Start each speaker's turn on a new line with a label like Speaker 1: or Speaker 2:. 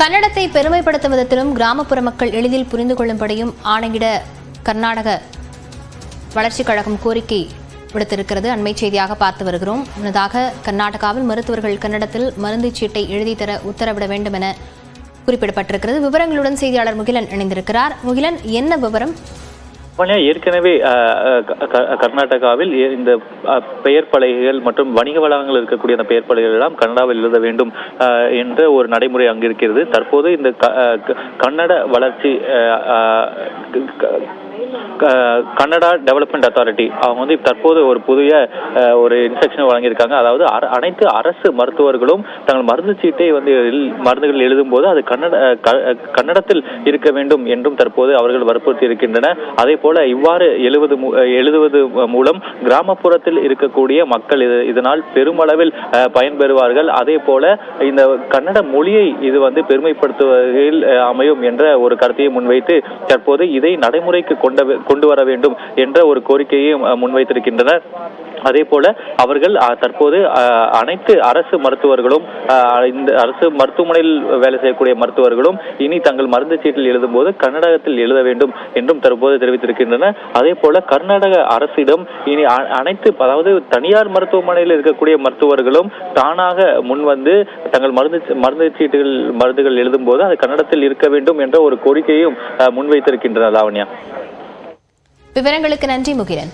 Speaker 1: கன்னடத்தை பெருமைப்படுத்தும் விதத்திலும் கிராமப்புற மக்கள் எளிதில் புரிந்து கொள்ளும்படியும் ஆணையிட கர்நாடக வளர்ச்சிக் கழகம் கோரிக்கை விடுத்திருக்கிறது. அண்மை செய்தியாக பார்த்து வருகிறோம். முன்னதாக கர்நாடகாவில் மருத்துவர்கள் கன்னடத்தில் மருந்து சீட்டை எழுதி தர உத்தரவிட வேண்டும் என குறிப்பிடப்பட்டிருக்கிறது. விவரங்களுடன் செய்தியாளர் முகிலன் இணைந்திருக்கிறார். முகிலன், என்ன விவரம்?
Speaker 2: ஏற்கனவே கர்நாடகாவில் இந்த பெயர் பலகைகள் மற்றும் வணிக வளாகங்கள் இருக்கக்கூடிய அந்த பெயர் பலகைகள் எல்லாம் கன்னடாவில் எழுத வேண்டும் என்ற ஒரு நடைமுறை அங்கு இருக்கிறது. தற்போது இந்த கன்னட வளர்ச்சி கன்னடா டெவலப்மெண்ட் அத்தாரிட்டி அவங்க தற்போது ஒரு புதிய ஒரு இன்ஸ்ட்ரக்ஷன் வழங்கியிருக்காங்க. அதாவது அனைத்து அரசு மருத்துவர்களும் தங்கள் மருந்து சீட்டை மருந்துகள் எழுதும் போது அது கன்னடத்தில் இருக்க வேண்டும் என்றும் தற்போது அவர்கள் வற்புறுத்தி இருக்கின்றனர். அதே போல இவ்வாறு எழுதுவது மூலம் கிராமப்புறத்தில் இருக்கக்கூடிய மக்கள் இதனால் பெருமளவில் பயன்பெறுவார்கள். அதே போல இந்த கன்னட மொழியை இது பெருமைப்படுத்துவதில் அமையும் என்ற ஒரு கருத்தையை முன்வைத்து தற்போது இதை நடைமுறைக்கு கொண்டு வர வேண்டும் என்ற ஒரு கோரிக்கையை முன்வைத்திருக்கின்றனர். அதே போல அவர்கள் தற்போது அனைத்து அரசு மருத்துவர்களும் இந்த அரசு மருத்துவமனையில் வேலை செய்யக்கூடிய மருத்துவர்களும் இனி தங்கள் மருந்து சீட்டில் எழுதும் போது கன்னடத்தில் எழுத வேண்டும் என்றும் தற்போது தெரிவித்திருக்கின்றனர். அதே போல கர்நாடக அரசிடம் இனி அனைத்து தனியார் மருத்துவமனையில் இருக்கக்கூடிய மருத்துவர்களும் தானாக முன்வந்து தங்கள் மருந்துகள் எழுதும் போது அது கன்னடத்தில் இருக்க வேண்டும் என்ற ஒரு கோரிக்கையும் முன்வைத்திருக்கின்றனர். லாவண்யா,
Speaker 1: விவரங்களுக்கு நன்றி முகிலன்.